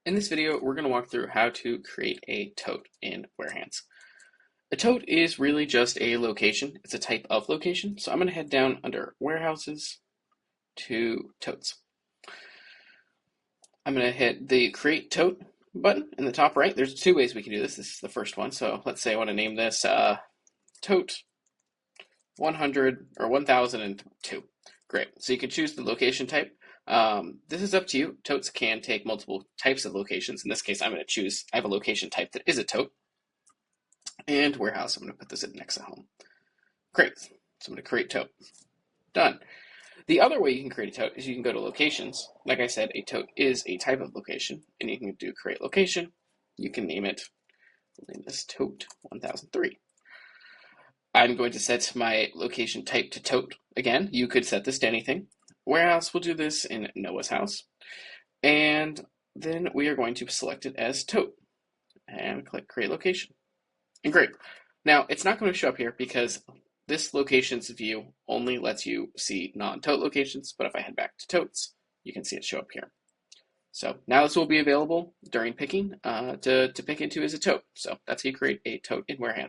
In this video, we're going to walk through how to create a tote in Warehance. A tote is really just a location. It's a type of location. So I'm going to head down under Warehouses to Totes. I'm going to hit the Create Tote button in the top right. There's two ways we can do this. This is the first one. So let's say I want to name this Tote 100 or 1002. Great. So you can choose the location type. This is up to you. Totes can take multiple types of locations. In this case, I'm going to choose, I have a location type that is a tote. And warehouse, I'm going to put this in next to home. Great. So I'm going to create tote. Done. The other way you can create a tote is you can go to locations. Like I said, a tote is a type of location, and you can do create location. You can name it, we'll name this tote 1003. I'm going to set my location type to tote. Again, you could set this to anything. Warehouse, we'll do this in Noah's house. And then we are going to select it as tote. And click create location. And great. Now, it's not going to show up here because this locations view only lets you see non-tote locations, but if I head back to totes, you can see it show up here. So now this will be available during picking to pick into as a tote. So that's how you create a tote in Warehance.